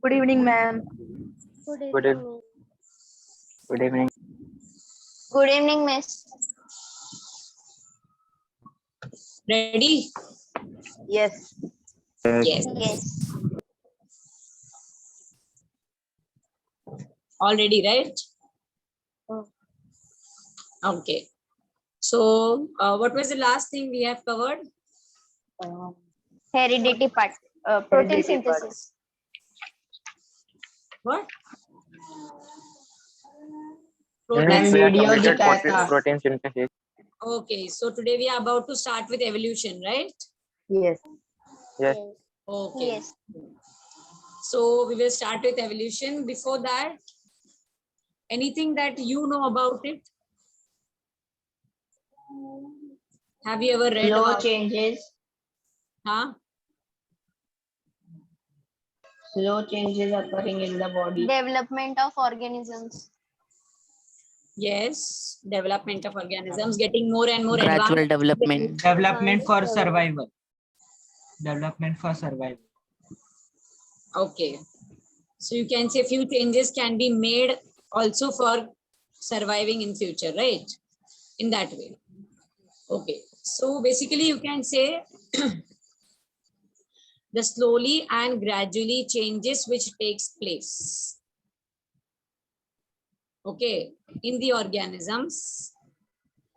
Good evening, ma'am. Good Good evening. evening. Good evening. Good evening, miss. Ready? Yes. Yes. Yes. Already, right? Oh. Okay. So, what was the last thing we have covered? Heredity part. Protein Heredity part. synthesis. What? Next, Protein. we have video completed दिखाया था। protein synthesis. Okay. So today we are about to start with evolution, right? Yes. Yes. Okay. Yes. So we will start with evolution. Before that, anything that you know about it? Have you ever read Slow about? changes. Huh? Slow changes occurring in the body. Development of organisms. Yes. Development of organisms getting more and more Gradual advanced. development. Development for survival. Development for survival. Okay. So you can say few changes can be made also for surviving in future, right? In that way. Okay. So basically you can say the slowly and gradually changes which takes place. Okay. In the organisms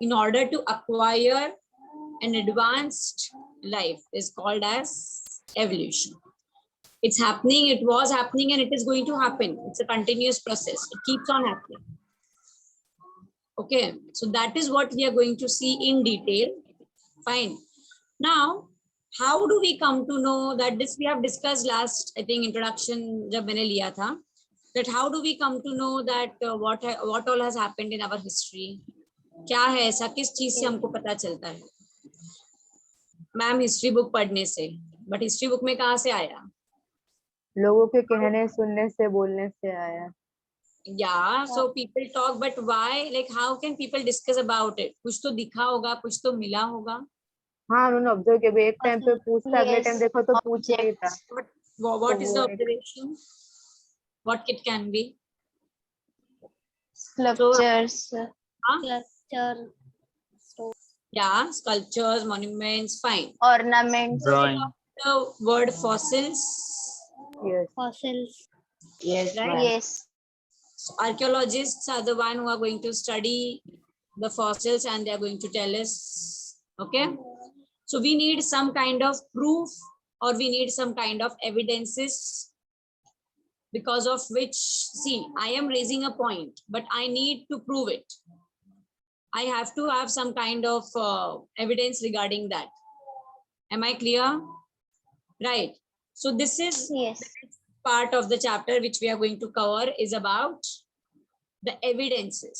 in order to acquire an advanced life is called as evolution. It's happening, it was happening, and it is going to happen. It's a continuous process. It keeps on happening. Okay, so that is what we are going to see in detail. Fine. Now, how do we come to know that this we have discussed last, I think, introduction jab maine liya tha, that how do we come to know that what all has happened in our history? क्या है ऐसा किस चीज से हमको पता चलता है? मैम हिस्ट्री बुक पढ़ने से, बट हिस्ट्री बुक में कहाँ से आया? लोगों के कहने सुनने से बोलने से आया। Yeah, so people talk, but why? Like, how can people discuss about it? कुछ तो दिखा होगा, कुछ तो मिला होगा. हाँ, उन्होंने ऑब्जर्व किया भी एक टाइम पे पूछता, अगले Yes. टाइम देखो तो पूछ नहीं था। What is the वो एक- observation? What it can be? Sculptures. Huh? Sculpture. Yeah, sculptures, monuments, fine. Ornaments. Drawing. The word fossils, Yes. Fossils. Yes. right? ma'am. Yes. So archaeologists are the one who are going to study the fossils and they are going to tell us. Okay. So we need some kind of proof or we need some kind of evidences because of which, see, I am raising a point, but I need to prove it. I have to have some kind of evidence regarding that. Am I clear? Right. So this is Yes. part of the chapter which we are going to cover is about the evidences.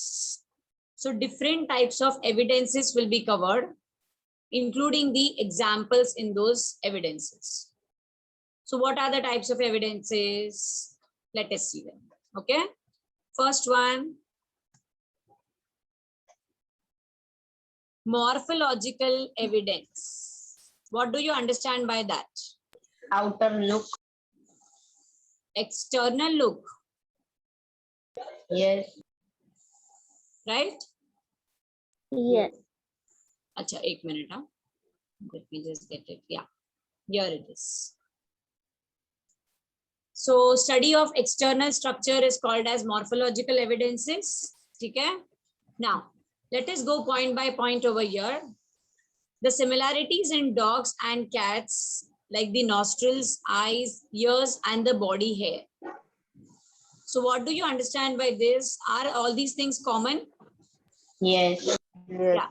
So different types of evidences will be covered, including the examples in those evidences. So what are the types of evidences? Let us see them. Okay. First one, morphological evidence. What do you understand by that? Outer look. External look, Yes. right? Yes. Acha, ek minute, huh? Let me just get it. Yeah, here it is. So study of external structure is called as morphological evidences. Okay. Now, let us go point by point over here. The similarities in dogs and cats, like the nostrils, eyes, ears, and the body hair. So what do you understand by this? Are all these things common? Yes. Yes. Yeah.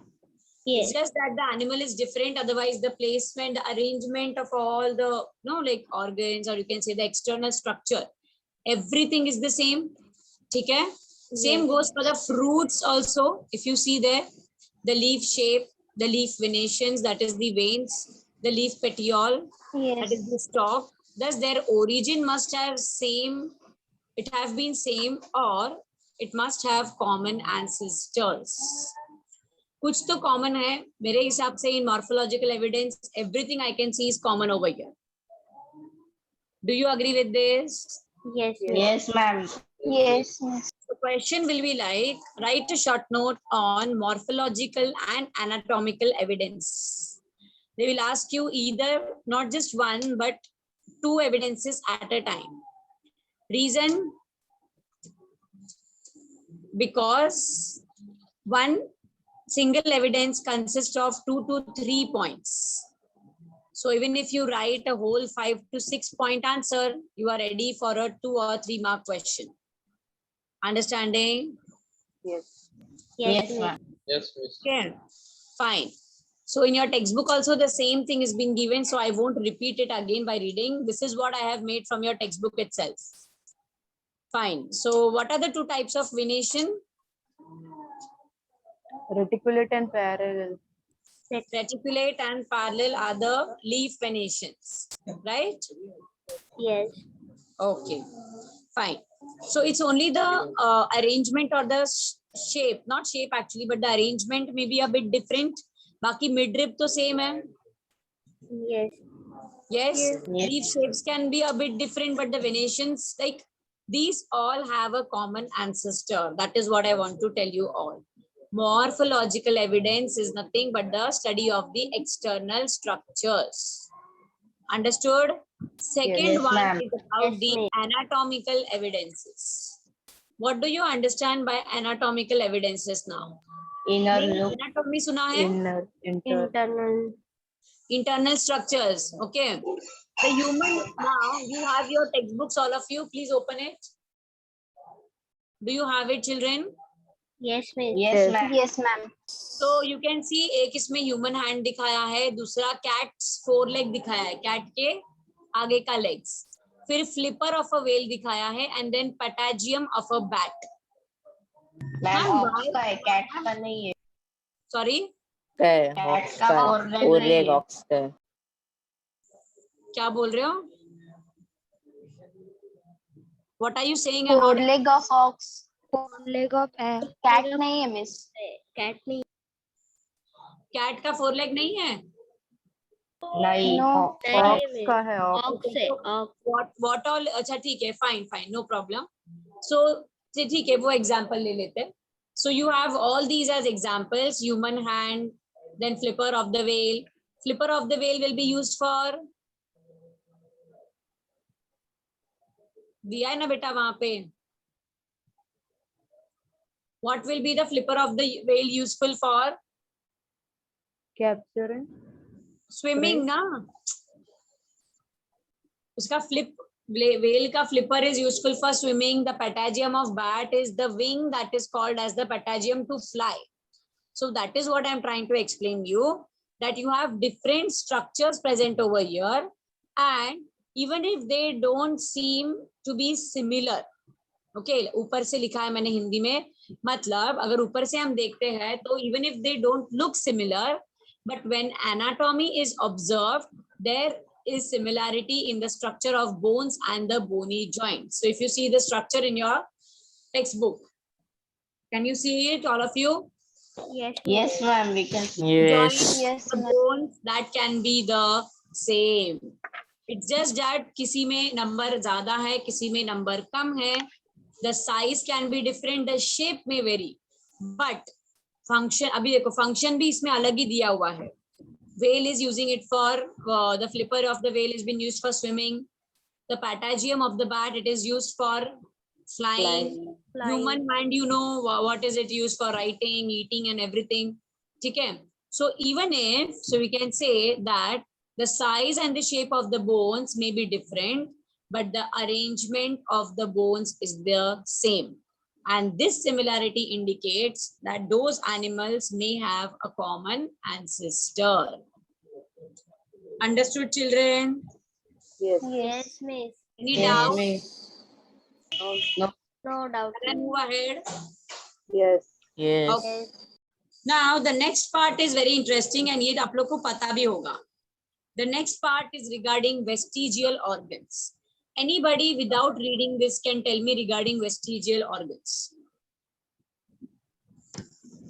Yes. It's just that the animal is different. Otherwise, the placement, the arrangement of all the, like organs, or you can say the external structure, everything is the same. Okay. Same goes for the fruits also. If you see there, the leaf shape, the leaf venations, that is the veins, the leaf petiole, that is the Yes. stalk. Thus, their origin must have been same, or it must have common ancestors. कुछ तो common है मेरे हिसाब से in morphological evidence everything I can see is common over here. Do you agree with this? Yes. Yes, ma'am. Yes. The question will be like, write a short note on morphological and anatomical evidence. They will ask you either not just one, but two evidences at a time. Reason? Because one single evidence consists of 2 to 3 points. So even if you write a whole 5 to 6 point answer, you are ready for a 2 or 3 mark question. Understanding? Yes. Yes, ma'am. Yes, miss. Okay, fine. So in your textbook also the same thing is being given. So I won't repeat it again by reading. This is what I have made from your textbook itself. Fine. So what are the two types of venation? Reticulate and parallel. Reticulate and parallel are the leaf venations, right? Yes. Okay, fine. So it's only the arrangement or the shape, not shape actually, but the arrangement may be a bit different. Baki midrib to same hai. Yes. Yes, Yes. leaf shapes can be a bit different, but the venations, like these all have a common ancestor. That is what I want to tell you all. Morphological evidence is nothing but the study of the external structures. Understood? Second Yes, one ma'am. is about Yes, the ma'am. anatomical evidences. What do you understand by anatomical evidences now? Inner look. Anatomy suna hai? Inner, inter. Internal. Internal structures. Okay. The human, now you have your textbooks, all of you. Please open it. Do you have it, children? Yes, ma'am. Yes, ma'am. Yes, ma'am. So you can see एक इसमें human hand दिखाया है, दूसरा cat's four leg दिखाया है, cat के आगे का legs. फिर flipper of a whale दिखाया है and then patagium of a bat. Ma'am Ma'am, ox का है, कैट का नहीं है. Sorry, कैट का फोर लेग फोर नहीं लेग है. ऑक्स का है. क्या बोल रहे हो? What are you saying? Four about leg of ox. Four leg of cat नहीं है मिस. Cat नहीं. cat का four leg नहीं है? नहीं. No. Ox का है, ox. Ox है. Ox. What all? अच्छा ठीक है, fine, no problem. So ठीक है, वो example ले लेते हैं. So you have all these as examples: human hand, then flipper of the whale. Flipper of the whale will be used for. दिया है ना बेटा वहां पे. What will be the flipper of the whale useful for? Capturing. Swimming ना. उसका flip whale का flipper is useful for swimming. The patagium of bat is the wing that is called as the patagium to fly. So that is what I'm trying to explain you, that you have different structures present over here, and even if they don't seem to be similar, okay, ऊपर से लिखा है मैंने हिंदी में, मतलब अगर ऊपर से हम देखते हैं तो even if they don't look similar, but when anatomy is observed, there is similarity in the structure of bones and the bony joints. So if you see the structure in your textbook, can you see it, all of you? Yes. Yes, ma'am. We can. Joints, Yes, the bones, that can be the same. It's just that किसी में number ज़्यादा है, किसी में number कम है. The size can be different, the shape may vary, but function, अभी देखो function भी इसमें अलग ही दिया हुआ है. Whale is using it for the flipper of the whale has been used for swimming. The patagium of the bat, it is used for flying. Human hand, you know what is it used for, writing, eating and everything. Okay. So even if, so we can say that the size and the shape of the bones may be different, but the arrangement of the bones is the same. And this similarity indicates that those animals may have a common ancestor. Understood, children? Yes. Yes, miss. Any Yes, doubt? miss. No doubt. Can I move ahead? Yes. Yes. Okay. Now the next part is very interesting and ये आप लोग को पता भी होगा. The next part is regarding vestigial organs. Anybody without reading this can tell me regarding vestigial organs.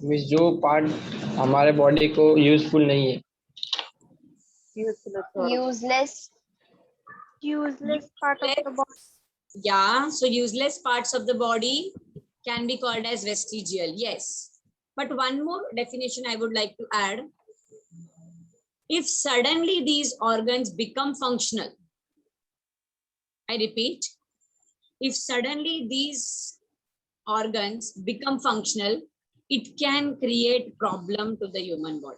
Miss जो part हमारे body को यूजफुल नहीं है. Useless organ. Useless. Useless part of the body. Yeah, so useless parts of the body can be called as vestigial. Yes. But one more definition I would like to add. If suddenly these organs become functional, I repeat, if suddenly these organs become functional, it can create problem to the human body.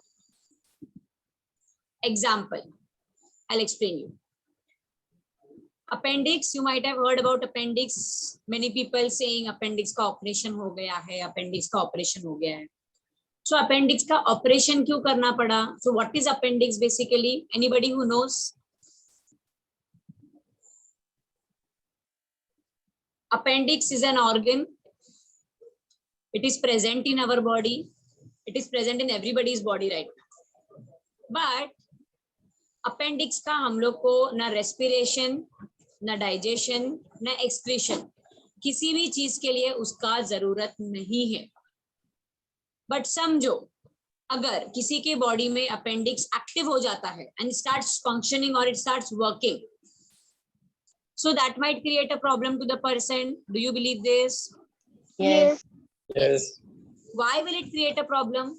Example, I'll explain you. Appendix, you might have heard about appendix. Many people saying appendix का operation हो गया है, appendix का operation हो गया है. So appendix का operation क्यों करना पड़ा? So what is appendix basically? Anybody who knows? Appendix is an organ. It is present in our body. It is present in everybody's body right now. But appendix का हम लोग को ना respiration, ना digestion, ना excretion, किसी भी चीज के लिए उसका जरूरत नहीं है. बट समझो अगर किसी के बॉडी में अपेंडिक्स एक्टिव हो जाता है and starts functioning or it starts working, so that might create a problem to the person. Do you believe this? Yes. Yes. Why will it create a problem?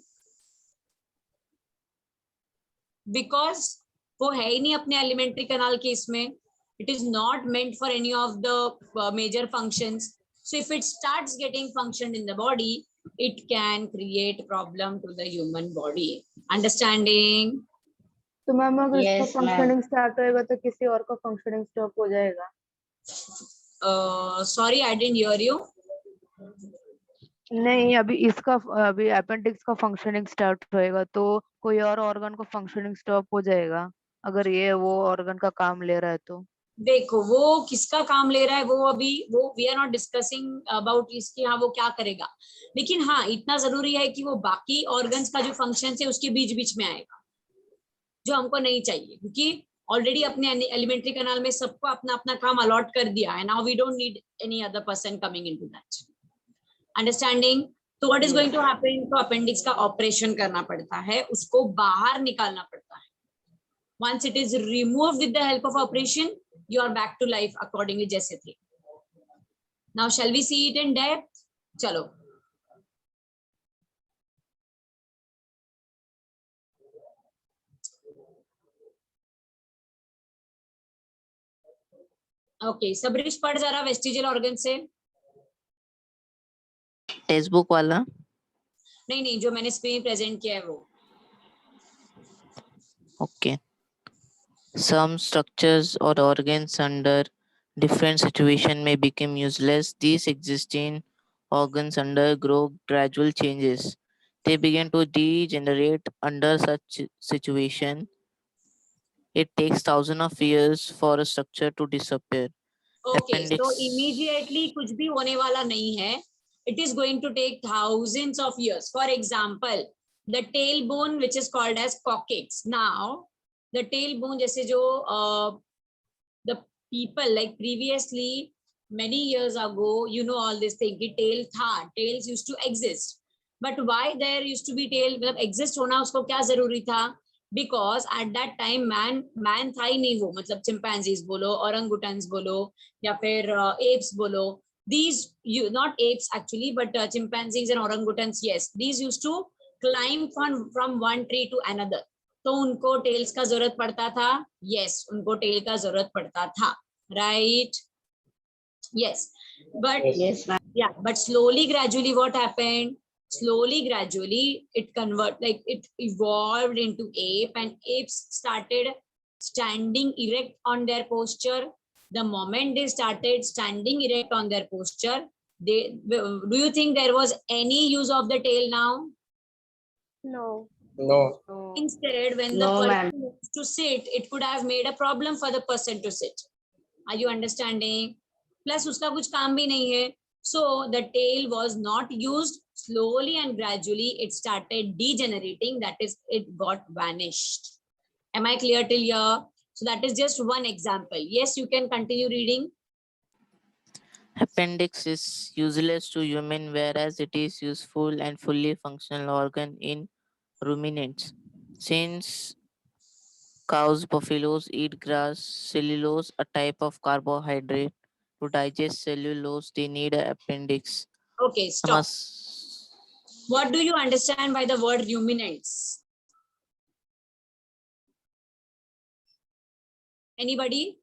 Because वो है ही नहीं अपने alimentary canal के इसमें. It is not meant for any of the major functions. So if it starts getting functioned in the body, it can create problem to the human body. Understanding? तो ma'am अगर इसका Yes, ma'am. Functioning start होएगा तो किसी और का functioning stop हो जाएगा. Sorry, I didn't hear you. नहीं, अभी अपेंडिक्स का फंक्शनिंग स्टार्ट होएगा तो कोई और ऑर्गन को फंक्शनिंग स्टॉप हो जाएगा अगर ये वो ऑर्गन का काम ले रहा है तो. देखो वो किसका काम ले रहा है वो अभी वो we are not discussing about इसकी हाँ वो क्या करेगा. लेकिन हाँ इतना जरूरी है कि वो बाकी ऑर्गन्स का जो फंक्शन है उसके बीच बीच में आएगा, जो हमको नहीं चाहिए, क्योंकि ऑलरेडी अपने एलिमेंट्री कैनाल में सबको अपना अपना काम अलॉट कर दिया है. Now we don't need any other person coming into that. Understanding? तो what is going to happen? तो अपेंडिक्स का ऑपरेशन करना पड़ता है, उसको बाहर निकालना पड़ता है. Once it is removed with the help of operation, you are back to life accordingly jaise the. Now shall we see it in depth? Chalo. Okay, सबरिश पढ़ जरा वेस्टिजियल ऑर्गन से. टेक्स्ट बुक वाला. नहीं जो मैंने स्क्रीन प्रेजेंट किया है वो. Okay. Some structures or organs under different situation may become useless. These existing organs undergo gradual changes. They begin to degenerate under such situation. It takes thousands of years for a structure to disappear. Okay, Appendix. so immediately कुछ भी होने वाला नहीं है. It is going to take thousands of years. For example, the tailbone, which is called as coccyx. Now, the tailbone, जैसे जो the people like previously many years ago, you know all this thing कि tail था, tails used to exist. But why there used to be tail? मतलब exist होना उसको क्या जरूरी था? Because at that time man था ही नहीं वो, मतलब chimpanzees बोलो, orangutans बोलो, या फिर apes बोलो. These not apes actually, but chimpanzees and orangutans, yes, these used to climb from one tree to another. तो उनको टेल्स का जरूरत पड़ता था. yes, उनको टेल का जरूरत पड़ता था. right? yes, but Yes, ma'am. yeah, but slowly gradually what happened? Slowly gradually it evolved into ape, and apes started standing erect on their posture. The moment they started standing erect on their posture, do you think there was any use of the tail now? No. No. Instead, when No, the ma'am. person used to sit, it could have made a problem for the person to sit. Are you understanding? Plus उसका कुछ काम भी नहीं है. So the tail was not used. Slowly and gradually it started degenerating. That is, it got vanished. Am I clear till here? So that is just one example. Yes, you can continue reading. Appendix is useless to human, whereas it is useful and fully functional organ in ruminants. Since cows, buffaloes eat grass, cellulose, a type of carbohydrate, To digest cellulose, they need an appendix. Okay, stop. Mus- What do you understand by the word ruminants? Anybody?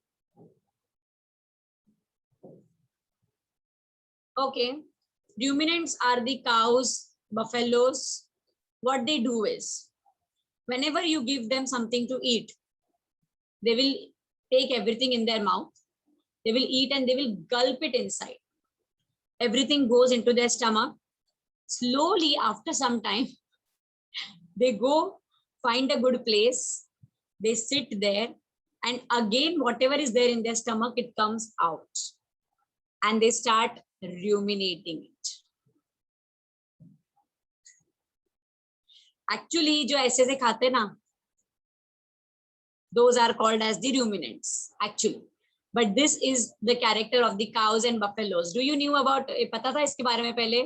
Okay. Ruminants are the cows, buffaloes. What they do is, whenever you give them something to eat, they will take everything in their mouth. They will eat and they will gulp it inside. Everything goes into their stomach. Slowly, after some time, they go find a good place. They sit there, and again, whatever is there in their stomach, it comes out. And they start ruminating it. Actually, जो ऐसे से खाते ना, those are called as the ruminants, actually. But this is the character of the cows and buffaloes. Do you knew about? पता था इसके बारे में पहले?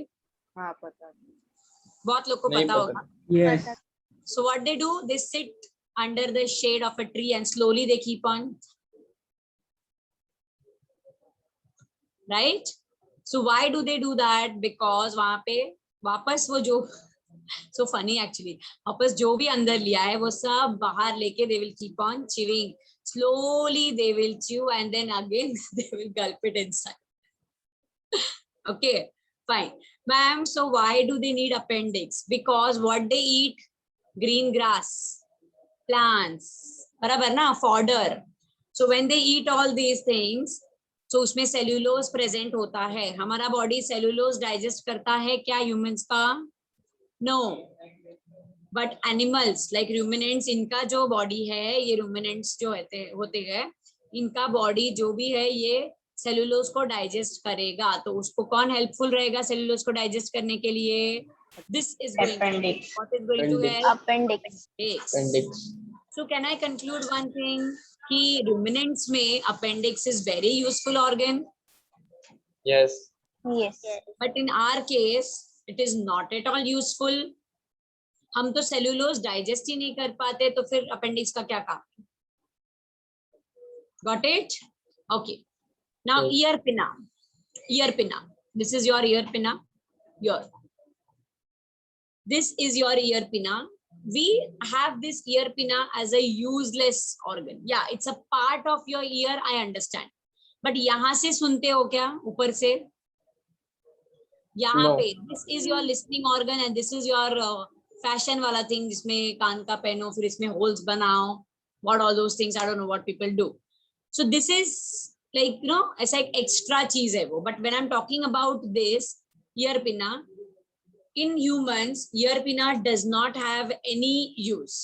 हाँ पता बहुत लोग को नहीं पता पता। होगा. Yes. So what they do? They sit under the shade of a tree and slowly they keep on. Right? So why do they do that? Because वहाँ पे वापस वो जो so funny actually. वापस जो भी अंदर लिया है वो सब बाहर लेके they will keep on chewing. Slowly they will chew and then again they will gulp it inside. Okay, fine. Ma'am, so why do they need appendix? Because what they eat, green grass, plants, barabar na, fodder. So when they eat all these things, so उसमें cellulose present होता है. हमारा body cellulose digest करता है क्या humans का? No. But animals like ruminants, इनका जो body है, ये ruminants जो होते हैं, इनका body जो भी है ये सेलुलोज को डाइजेस्ट करेगा. तो उसको कौन हेल्पफुल रहेगा सेलुलोज को डाइजेस्ट करने के लिए? This is appendix. What is going to Appendix. Help? Appendix. Appendix. So can I conclude one thing कि रुमिनेंट्स में appendix is very useful organ, Yes. Yes. But in our case it is not at all useful. हम तो cellulose digest ही नहीं कर पाते, तो फिर appendix का क्या काम? Got it? Okay. Now Yes. ear pinna. Ear pinna. This is your ear pinna. This is your ear pinna. We have this ear pinna as a useless organ. Yeah, it's a part of your ear, I understand. But यहाँ से सुनते हो क्या? ऊपर से? यहाँ No. पे this is your listening organ and this is your fashion वाला thing जिसमें कान का पहनो फिर इसमें holes बनाओ. What all those things? I don't know what people do. So this is like, you know, ऐसा एक extra चीज है वो. But when I'm talking about this ear pinna, in humans, ear pinna does not have any use.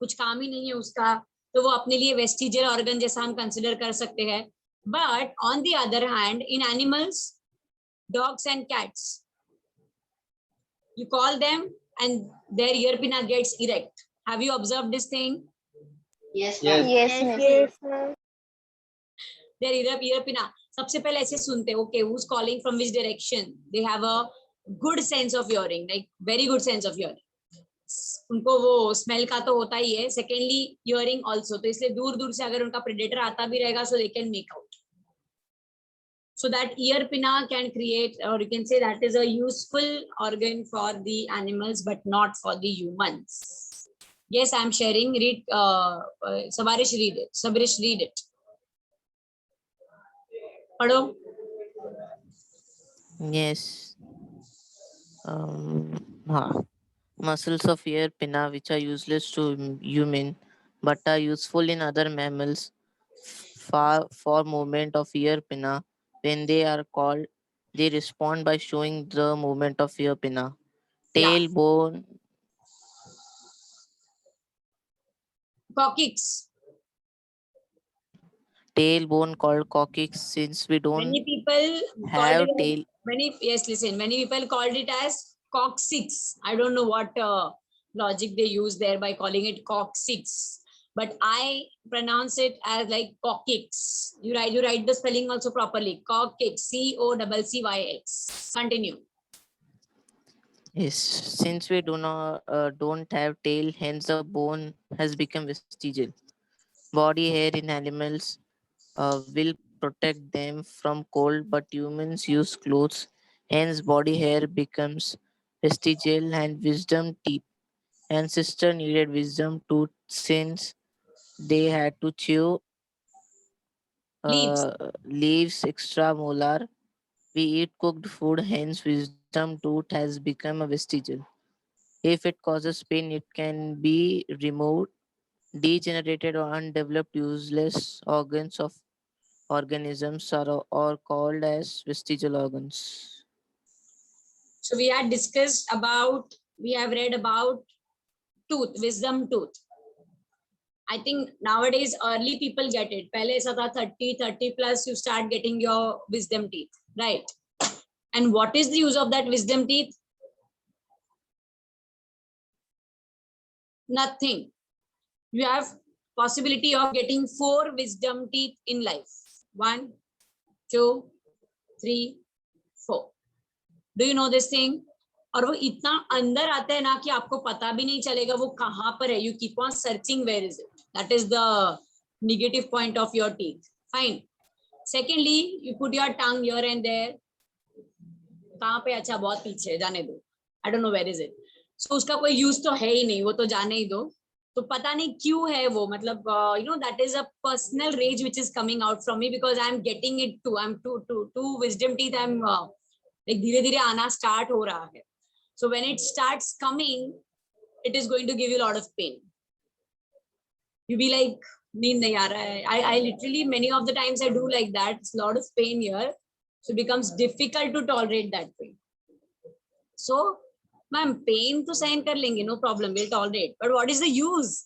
कुछ काम ही नहीं है उसका, तो वो अपने लिए वेस्टिजियल ऑर्गन जैसा हम कंसिडर कर सकते हैं. But on the other hand, in animals, dogs and cats, you call them and their ear pinna gets erect. Have you observed this thing? Yes. Yes. Yes, miss. Their ear pinna. सबसे पहले ऐसे सुनते, okay, who's calling from which direction? They have a good sense of hearing, like very good sense of hearing. उनको वो smell का तो होता ही है. सेकेंडली हियरिंग ऑल्सो, तो इसलिए दूर दूर से अगर उनका प्रेडेटर आता भी रहेगा, so they can make out. So that ear pinna can create, or you can say that is a useful organ for the animals, but not for the humans. Yes, I'm sharing. Read, Sabarish, read it. Sabarish, read it. पढ़ो. Yes. Muscles of ear pinna, which are useless to human but are useful in other mammals, for movement of ear pinna. When they are called, they respond by showing the movement of ear pinna. Tailbone, Coccyx. tailbone called coccyx, since we don't Many people have called it tail. yes, listen, many people called it as coccyx. I don't know what logic they use there by calling it coccyx, but I pronounce it as like coccyx. You write the spelling also properly. Coccyx, COCCYX. Continue. Yes, since we don't have tail, hence the bone has become vestigial. Body hair in animals will protect them from cold, but humans use clothes. Hence, body hair becomes vestigial and wisdom teeth. Ancestor needed wisdom tooth since they had to chew Leaves. leaves extra molar. We eat cooked food, hence wisdom tooth has become a vestigial. If it causes pain, it can be removed. Degenerated or undeveloped useless organs of organisms are called as vestigial organs. So we had discussed about, we have read about tooth, wisdom tooth. I think nowadays early people get it. Pehle aisa tha 30 plus you start getting your wisdom teeth, right? And what is the use of that wisdom teeth? Nothing. You have possibility of getting 4 wisdom teeth in life. 1, 2, 3, 4. Do you know this thing? और वो इतना अंदर आता है ना कि आपको पता भी नहीं चलेगा वो कहाँ पर है. You keep on searching where is it. That is the negative point of your teeth. Fine. Secondly, you put your tongue here and there. कहाँ पे? अच्छा बहुत पीछे, जाने दो. I don't know where is it. So उसका कोई use तो है ही नहीं, वो तो जाने ही दो. तो पता नहीं क्यों है वो, मतलब you know, that is a personal rage which is coming out from me because I am getting it too. I'm two wisdom teeth. I'm like धीरे धीरे आना start हो रहा है. So when it starts coming, it is going to give you a lot of pain. You be like, नींद नहीं आ रहा है. I literally many of the times I do like that. It's a lot of pain here, so it becomes difficult to tolerate that pain. So, ma'am, pain तो सहन कर लेंगे, no problem, we'll tolerate. But what is the use?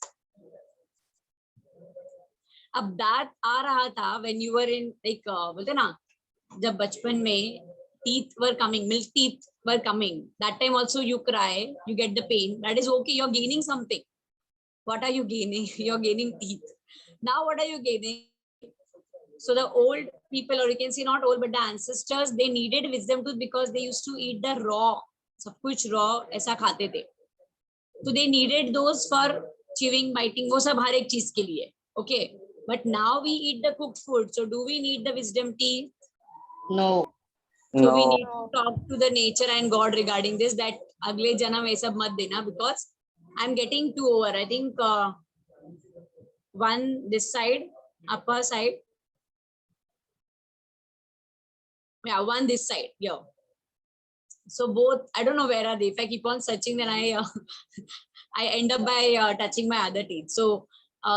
अब दांत आ रहा था when you were in like बोलते ना, जब बचपन में teeth were coming, milk teeth were coming. That time also you cry, you get the pain. That is okay. You're gaining something. What are you gaining? You're gaining teeth. Now what are you gaining? So the old people, or you can say not old, but the ancestors, they needed wisdom tooth because they used to eat the raw. सब कुछ raw ऐसा खाते थे. So they needed those for chewing, biting, वो सब हर एक चीज के लिए. Okay. But now we eat the cooked food. So do we need the wisdom teeth? No. So we No. need to talk to the nature and God regarding this, that अगले जन्म ये सब मत देना, because I'm getting 2 over. I think 1 this side, upper side. Yeah, 1 this side. Yeah. So both, I don't know where are they. If I keep on searching, then I I end up by touching my other teeth. So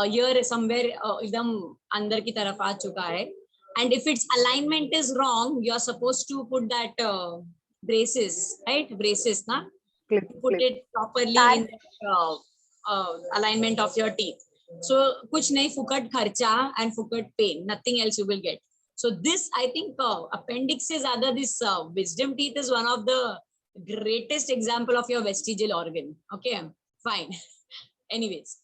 here somewhere एकदम अंदर की तरफ आ चुका है. And if its alignment is wrong, you're supposed to put that braces, right? Braces, na? Put it properly in the alignment of your teeth. So, kuch nahi, fukad kharcha and fukad pain. Nothing else you will get. So this, I think, appendix is other. This wisdom teeth is one of the greatest example of your vestigial organ. Okay, fine. Anyways.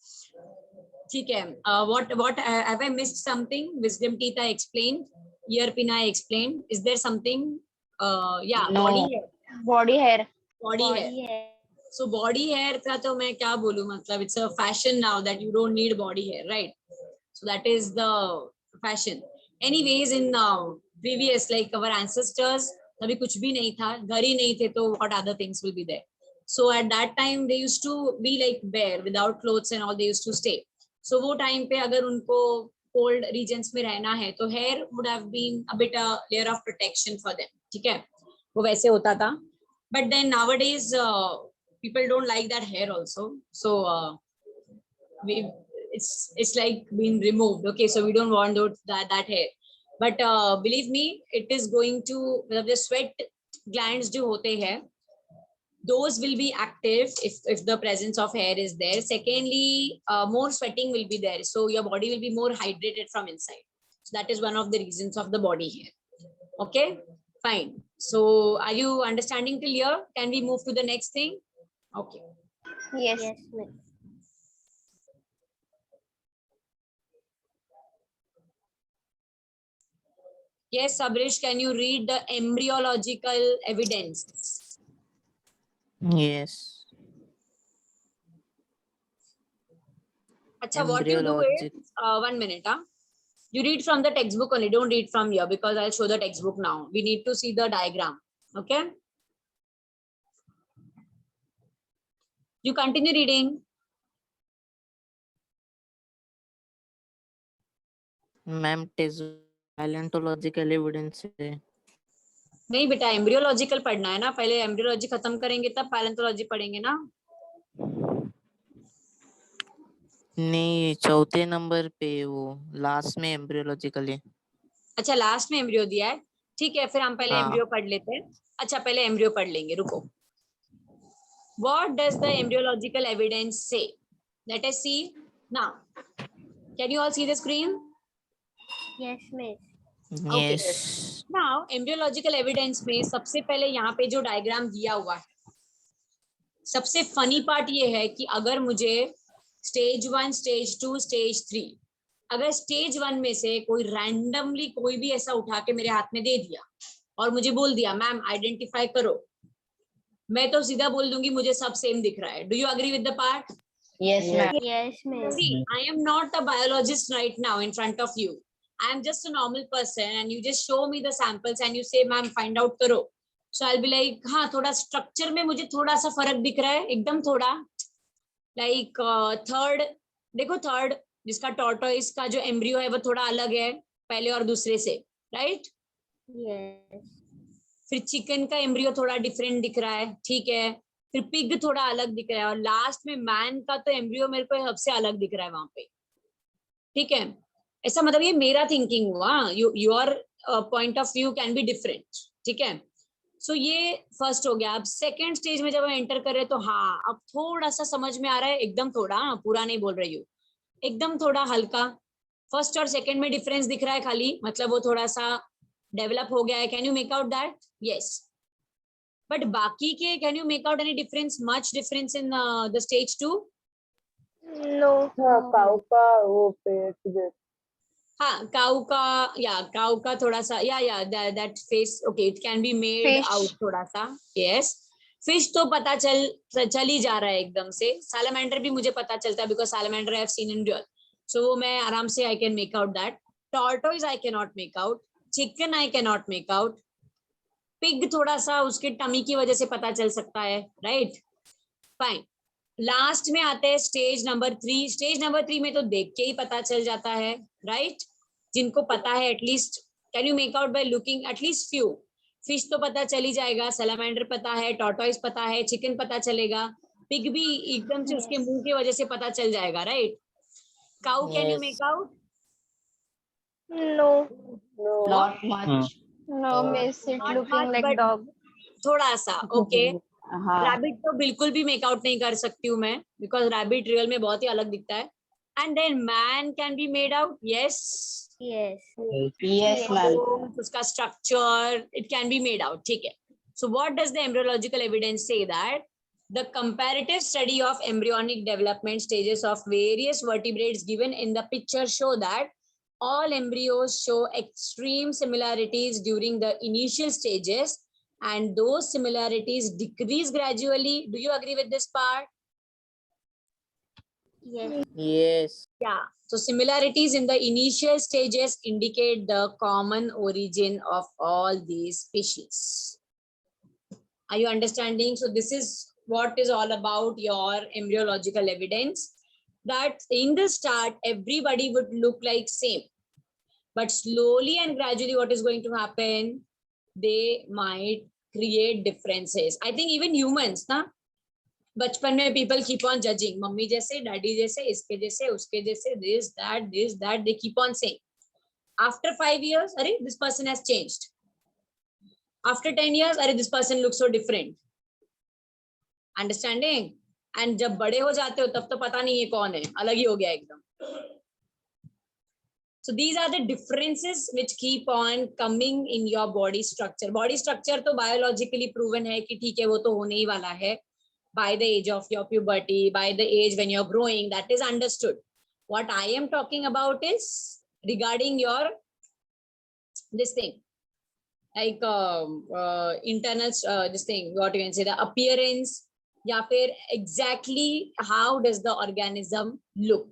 Okay. What have I missed something? Wisdom teeth I explained. Ear pin I explained. Is there something? Yeah. No. Body hair. Body hair. Body hair. So body hair का तो मैं क्या बोलूँ, मतलब it's a fashion now that you don't need body hair, right? So that is the fashion. Anyways, in previous, like our ancestors, तभी कुछ भी नहीं था, घर ही नहीं थे, तो what other things will be there? So at that time they used to be like bare without clothes and all. They used to stay. So वो time पे अगर उनको cold regions में रहना है, तो hair would have been a bit a layer of protection for them. ठीक है, वो वैसे होता था. But then nowadays people don't like that hair also. So it's like being removed. Okay, so we don't want that hair. But believe me, it is going to, the sweat glands जो होते हैं, those will be active if the presence of hair is there. Secondly, more sweating will be there, so your body will be more hydrated from inside. So that is one of the reasons of the body hair. Okay, fine. So are you understanding till here? Can we move to the next thing? Okay. Yes. Yes, Sabrish, can you read the embryological evidence? Yes. Acha, what you do is, Embryologic. 1 minute. You read from the textbook only. Don't read from here because I'll show the textbook now. We need to see the diagram. Okay. You continue reading. Ma'am palaeontological evidence है। नहीं बेटा, embryological पढ़ना है ना, पहले embryology खत्म करेंगे तब पैलेंटोलॉजी पढ़ेंगे ना। नहीं, चौथे नंबर पे वो लास्ट में एम्ब्रियोलॉजिकल है। अच्छा, लास्ट में एम्ब्रियो दिया है, ठीक है, फिर हम पहले हाँ। एम्ब्रियो पढ़ लेते हैं। अच्छा, पहले एम्ब्रियो पढ़ लेंगे, रुको। What does the embryological evidence say? Let us see now. Can you all see the screen? Yes, miss. Okay. Yes. Now, embryological evidence में सबसे पहले यहाँ पे जो डायग्राम दिया हुआ है, सबसे फनी पार्ट ये है कि अगर मुझे स्टेज 1, स्टेज 2, स्टेज 3, अगर स्टेज 1 में से कोई रैंडमली कोई भी ऐसा उठा के मेरे हाथ में दे दिया और मुझे बोल दिया मैम आइडेंटिफाई करो, मैं तो सीधा बोल दूंगी मुझे सब सेम दिख रहा है। Do you agree with the part? Yes, ma'am. Yes, miss. See, I am not a biologist right now in front of you. I am just a normal person and you just show me the samples and you say ma'am find out करो. So I'll be like हाँ, थोड़ा structure में मुझे थोड़ा सा फर्क दिख रहा है, एकदम थोड़ा। लाइक थर्ड, देखो थर्ड जिसका टॉर्टोइस का जो एम्ब्रियो है वो थोड़ा अलग है पहले और दूसरे से, राइट? Yes. फिर चिकन का एम्ब्रियो थोड़ा डिफरेंट दिख रहा है, ठीक है। फिर पिग थोड़ा अलग दिख रहा है और लास्ट में मैन का तो एम्ब्रियो मेरे को सबसे अलग दिख रहा है वहां पे, ठीक है। ऐसा मतलब ये मेरा थिंकिंग हुआ, your point of view can be different, ठीक है। सो ये फर्स्ट हो गया। अब सेकेंड स्टेज में जब हम एंटर कर रहे हैं तो हाँ, अब थोड़ा सा समझ में आ रहा है, एकदम थोड़ा, पूरा नहीं बोल रही हूँ, एकदम थोड़ा हल्का। फर्स्ट और सेकेंड में डिफरेंस दिख रहा है खाली, मतलब वो थोड़ा सा डेवलप हो गया है। Can you make out that? Yes. But बाकी के can you make out any difference, much difference in the stage 2? No. काऊ का वो पेट जैसे हाँ, काऊ का थोड़ा सा that face, okay, it can be made out थोड़ा सा, यस। फिश तो पता चल ही जा रहा है एकदम से। सैलमेंडर भी मुझे पता चलता है because salamander I have seen in real, so वो मैं आराम से I can make out that. Tortoise I can not make out, chicken I can not make out, pig थोड़ा सा उसके टमी की वजह से पता चल सकता है, राइट? फाइन। लास्ट में आते हैं स्टेज नंबर 3। स्टेज नंबर 3 में तो देख के ही पता चल जाता है, राइट? जिनको पता है at least can you make out by looking at least few. Fish तो पता चल ही जाएगा, सैलमेंडर पता है, टॉर्टोइस पता है, चिकन पता चलेगा, पिग भी एकदम से उसके मुंह की वजह से पता चल जाएगा, right? Cow can you Yes. Make out? No. not much. No, miss. It Not looking much, like but- dog. थोड़ा सा, ओके। हाँ रैबिट तो बिल्कुल भी मेकआउट नहीं कर सकती हूँ मैं, बिकॉज रैबिट रियल में बहुत ही अलग दिखता है। And then man can be made out, yes. Yes. yes ma'am. उसका structure it can be made out, ठीक है। So what does the embryological evidence से? That the comparative study of embryonic development stages of various vertebrates given in the picture show that all embryos show extreme similarities during the initial stages and those similarities decrease gradually. Do you agree with this part? Yes. Yes. Yeah. So similarities in the initial stages indicate the common origin of all these species. Are you understanding? So this is what is all about your embryological evidence, that in the start everybody would look like same, but slowly and gradually what is going to happen, they might create differences. I think even humans ना, बचपन में people keep on judging, mummy जैसे, daddy जैसे, इसके जैसे, उसके जैसे, this that they keep on saying. After 5 years, अरे this person has changed. After 10 years, अरे this person looks so different. Understanding? And जब बड़े हो जाते हो तब तो पता नहीं ये कौन है, अलग ही हो गया एकदम. So these are the differences which keep on coming in your body structure. Body structure तो biologically proven है कि ठीक है, वो तो होने ही वाला है. By the age of your puberty, by the age when you're growing, that is understood. What I am talking about is regarding your this thing, like internal this thing, what you can say, the appearance, या फिर exactly how does the organism look.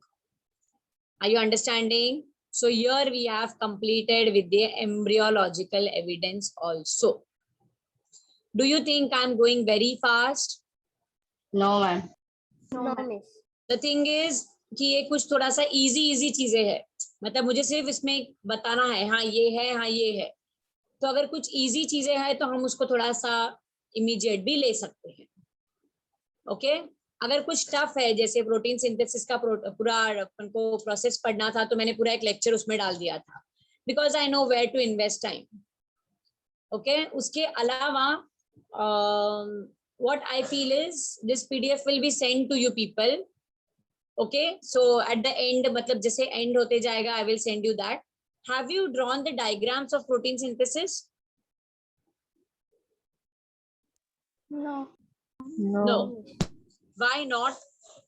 Are you understanding? So here we have completed with the embryological evidence also. Do you think I'm going very fast? No, ma'am. No, miss. The thing is कि ये कुछ थोड़ा सा easy चीजें है, मतलब मुझे सिर्फ इसमें बताना है हाँ ये है, हाँ ये है. तो अगर कुछ इजी चीजें हैं तो हम उसको थोड़ा सा इमीडिएट भी ले सकते हैं. ओके अगर कुछ टफ है, जैसे प्रोटीन सिंथेसिस का पूरा अपन को प्रोसेस पढ़ना था, तो मैंने पूरा एक लेक्चर उसमें डाल दिया था, because I know where to invest time. Okay उसके अलावा what I feel is this PDF will be sent to you people. Okay, so at the end, मतलब जैसे end होते जाएगा, I will send you that. Have you drawn the diagrams of protein synthesis? No. No. Why not?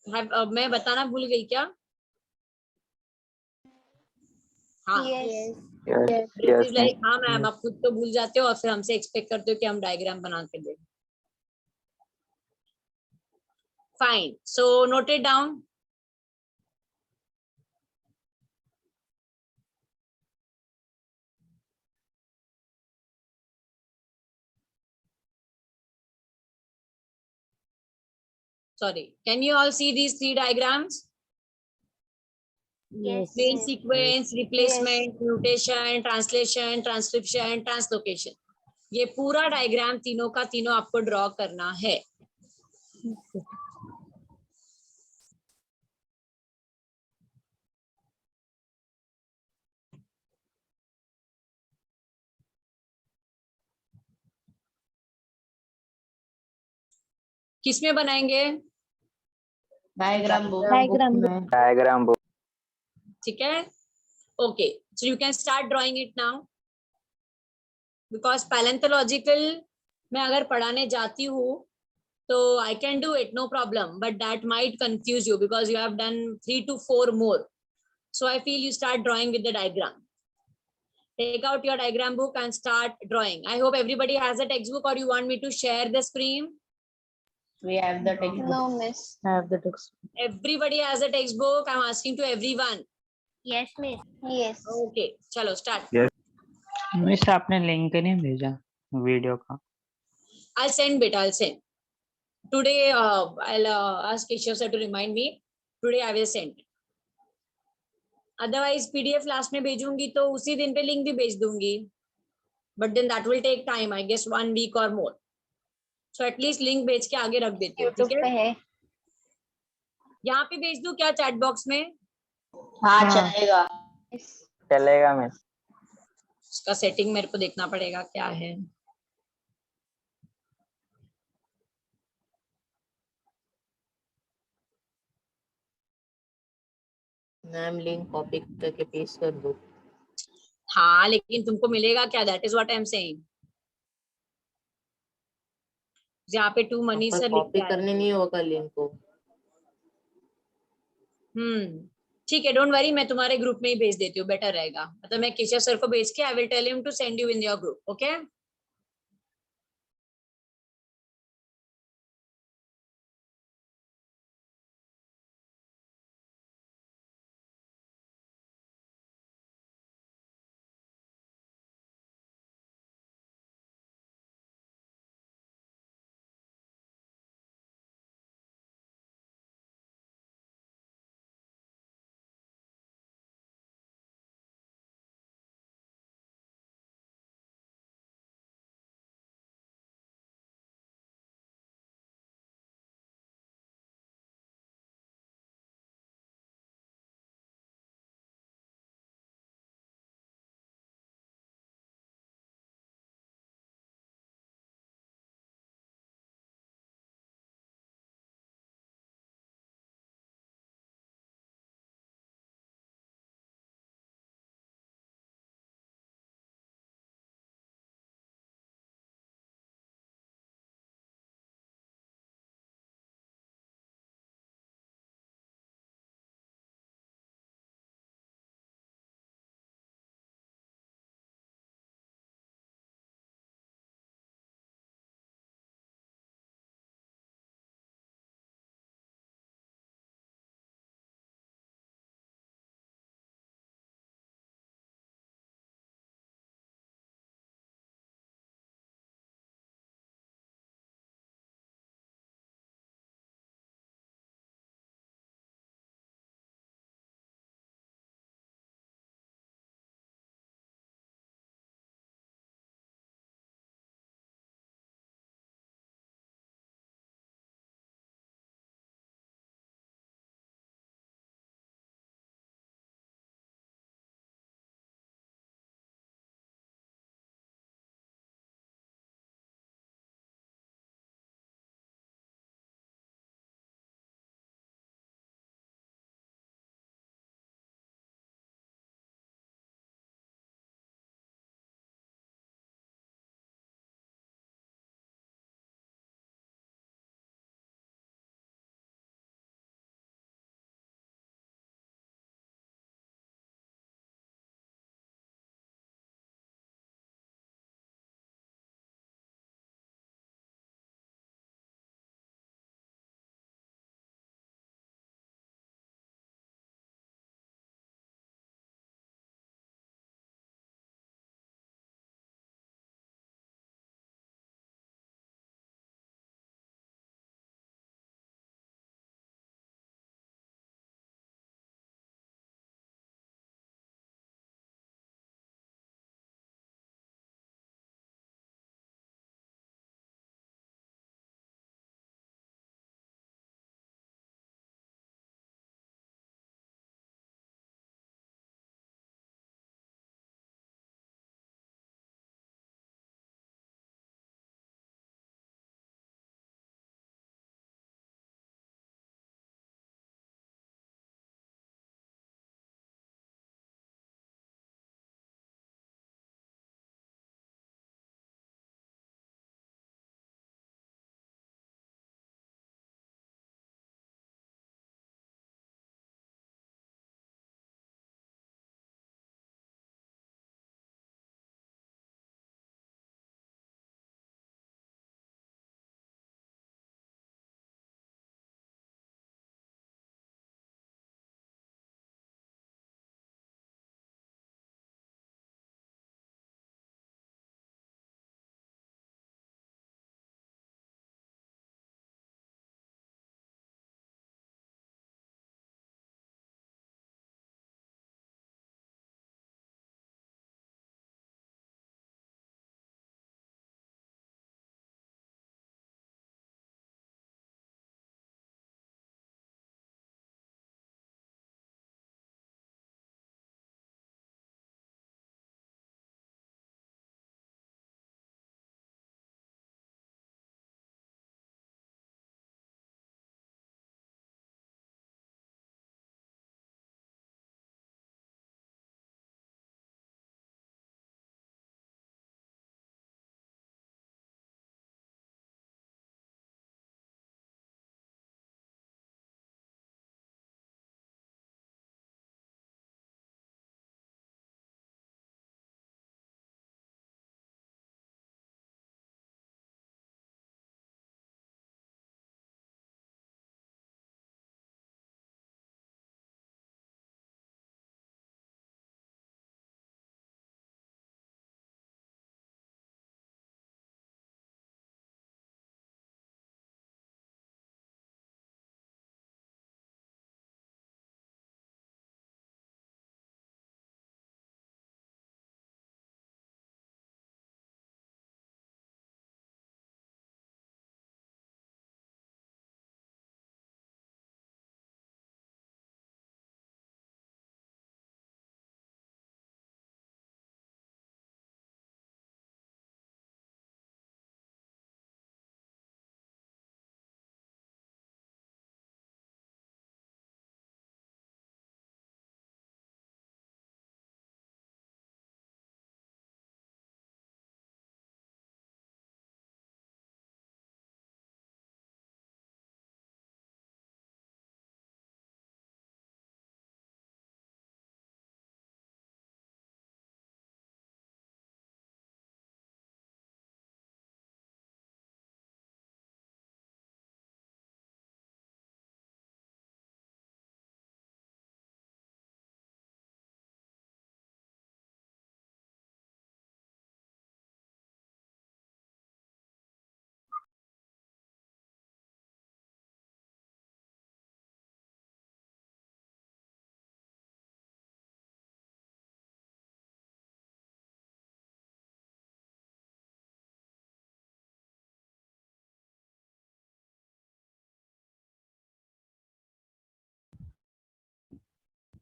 मैं बताना भूल गई क्या? हाँ. Yes. Yes. This Yes. is like हाँ मैम, आप खुद तो भूल जाते हो और फिर हमसे एक्सपेक्ट करते हो कि हम डायग्राम बना के दें. Fine. So note it down. Sorry. Can you all see these three diagrams? Yes. Main sequence, replacement, mutation, translation, transcription, translocation. ये पूरा डायग्राम तीनों का तीनों आपको ड्रॉ करना है. किसमें बनाएंगे? Diagram book. Diagram book. ठीक है. Okay, so you can start drawing it now. Because paleontological मैं अगर पढ़ाने जाती हूँ तो I can do it, no problem. But that might confuse you because you have done 3 to 4 more. So I feel you start drawing with the diagram. Take out your diagram book and start drawing. I hope everybody has a textbook, or you want me to share the screen? We have the textbook. No, miss. Everybody has a textbook. I'm asking to everyone. Yes, miss. Yes. Okay, chalo start. Yes. Miss आपने link नहीं भेजा video का. I'll send it. I'll send. Today, I'll ask Keshav sir to remind me. Today I will send. Otherwise, PDF last में भेजूंगी तो उसी दिन पे लिंक भी भेज दूंगी. But then that will take time. I guess 1 week or more. So at least link भेज के आगे रख देती हूँ. YouTube ठीक पे है? है. यहाँ पे भेज दूँ क्या चैट बॉक्स में? हाँ चलेगा. चलेगा मिस. उसका सेटिंग मेरे को देखना पड़ेगा क्या है. मैम लिंक कॉपी करके पेस्ट कर दो. हाँ लेकिन तुमको मिलेगा क्या? That is what I am saying. यहाँ पे टू मनी सर लिख कॉपी के आए. करने नहीं होगा लिंक को. ठीक है, डोंट वरी, मैं तुम्हारे ग्रुप में ही भेज देती हूँ, बेटर रहेगा. मतलब मैं केशव सर को भेज के I will tell him to send you in your group. Okay.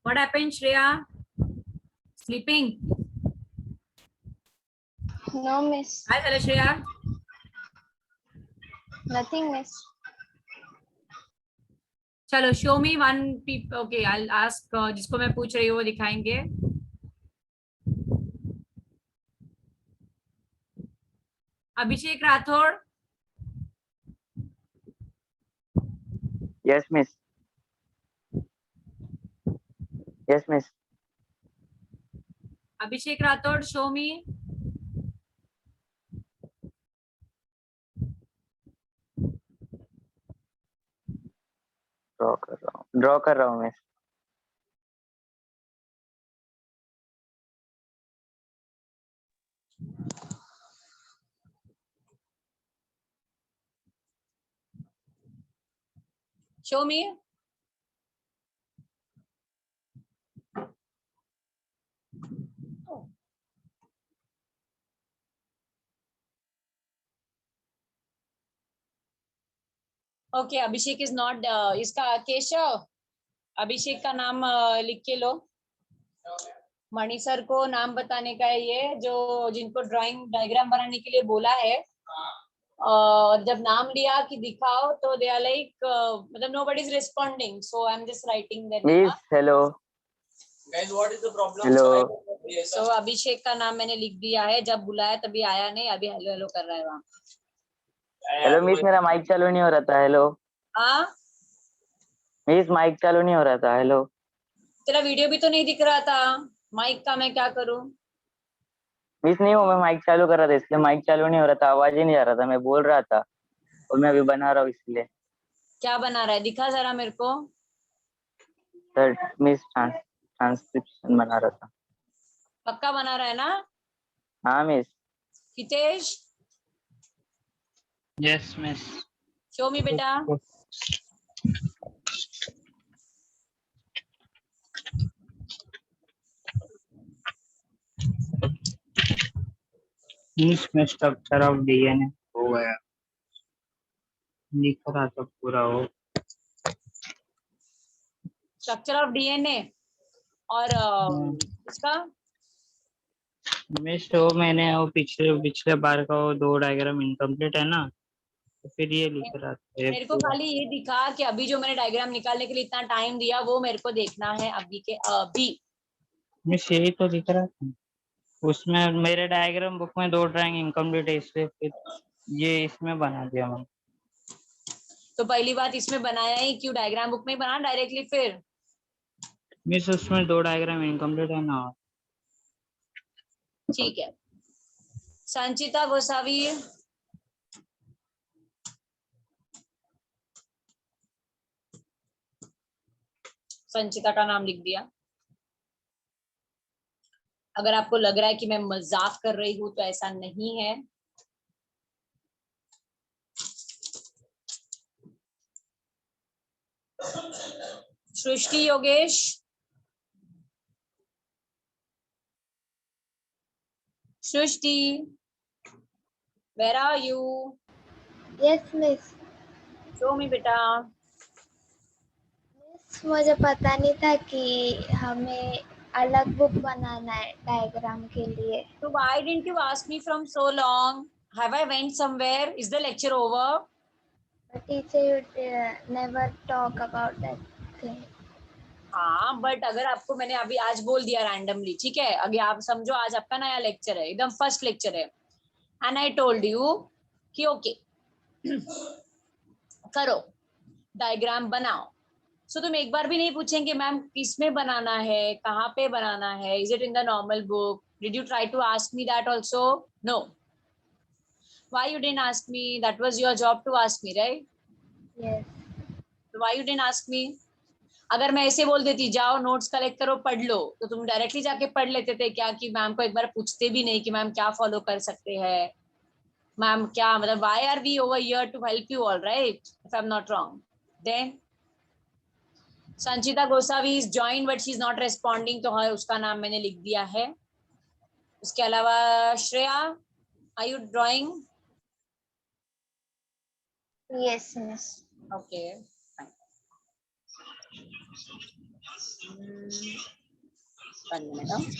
What happened, Shreya? Sleeping? No, miss. Hi, hello, Shreya. Nothing, miss. चलो, show me one people. Okay, I'll ask जिसको मैं पूछ रही हूँ वो दिखाएंगे. Abhishek Rathod. Yes, miss. Yes, miss. Abhishek Rathod, show me. Draw कर रहा हूँ miss. Show me. Okay, Abhishek is not. इसका केशव. अभिषेक का नाम लिख के लो. मणि सर को नाम बताने का है ये जो जिनको ड्राइंग डायग्राम बनाने के लिए बोला है. और जब नाम लिया कि दिखाओ तो दे आर लाइक मतलब nobody is responding, so I'm just writing their name. Miss, hello. Guys, what is the problem? Hello. So अभिषेक का नाम मैंने लिख दिया है. जब बुलाया तभी आया नहीं, अभी हेलो हेलो कर रहा है वहाँ. हेलो मिस, मेरा माइक चालू नहीं हो रहा था. हेलो हाँ, मिस, माइक चालू नहीं हो रहा था. हेलो. तेरा वीडियो भी तो नहीं दिख रहा था. माइक का मैं क्या करूं? मिस नहीं हो, मैं माइक चालू कर रहा था इसलिए माइक चालू नहीं हो रहा था. आवाज ही नहीं आ रहा था. मैं बोल रहा था और मैं अभी बना रहा हूँ इसलिए. क्या बना रहा है? दिखा जरा मेरे को. सर मिस ट्रांसक्रिप्शन बना रहा था. पक्का बना रहा है ना? हाँ miss. Hitesh, Yes, miss. Show मी बेटा. Miss में structure of DNA हो गया. लिख रहा था पूरा हो. स्ट्रक्चर ऑफ डीएनए और इसका मिस वो मैंने वो पिछले बार का वो 2 डायग्राम इनकम्प्लीट है ना, तो फिर ये लिख रहा था. मेरे को खाली ये दिखा कि अभी जो मैंने डायग्राम निकालने के लिए इतना टाइम दिया वो मेरे को देखना है अभी के अभी. मिस यही तो लिख रहा था. उसमें मेरे डायग्राम बुक में 2 ड्राइंग इनकम्प्लीट है इसलिए फिर ये इसमें बना दिया मैंने. तो पहली बात इसमें बनाया ही क्यों? डायग्राम बुक में ही बना डायरेक्टली फिर. मिस उसमें 2 डायग्राम इनकम्प्लीट है ना. ठीक है. संचिता गोसावी, संचिता का नाम लिख दिया. अगर आपको लग रहा है कि मैं मजाक कर रही हूं तो ऐसा नहीं है. सृष्टि योगेश, सृष्टि, where are you? Yes, miss. show me बेटा. मिस मुझे पता नहीं था कि हमें अलग बुक बनाना है डायग्राम के लिए. So why didn't you ask me from so long? Have I went somewhere? Is the lecture over? But teacher, you never talk about that thing. हाँ, बट अगर आपको मैंने अभी आज बोल दिया रैंडमली, ठीक है, अगर आप समझो आज आपका नया लेक्चर है, एकदम फर्स्ट लेक्चर है, एंड आई टोल्ड यू कि ओके करो डायग्राम बनाओ. सो तुम एक बार भी नहीं पूछेंगे मैम किसमें बनाना है, कहाँ पे बनाना है, is it in the normal book? Did you try to ask me that also? No. Why you didn't ask me? That was your job to ask me, right? Yes. So why you didn't ask me? अगर मैं ऐसे बोल देती जाओ notes collect करो पढ़ लो, तो तुम डायरेक्टली जाके पढ़ लेते थे क्या? कि मैम को एक बार पूछते भी नहीं कि मैम क्या फॉलो कर सकते हैं, मैम क्या मतलब why are we over here to help you all, right? If I am not wrong. Then Sanchita Gosavi is join but she is not responding, तो हाँ उसका नाम मैंने लिख दिया है. उसके अलावा Shreya, are you drawing? Yes, miss. Okay. 1 minute.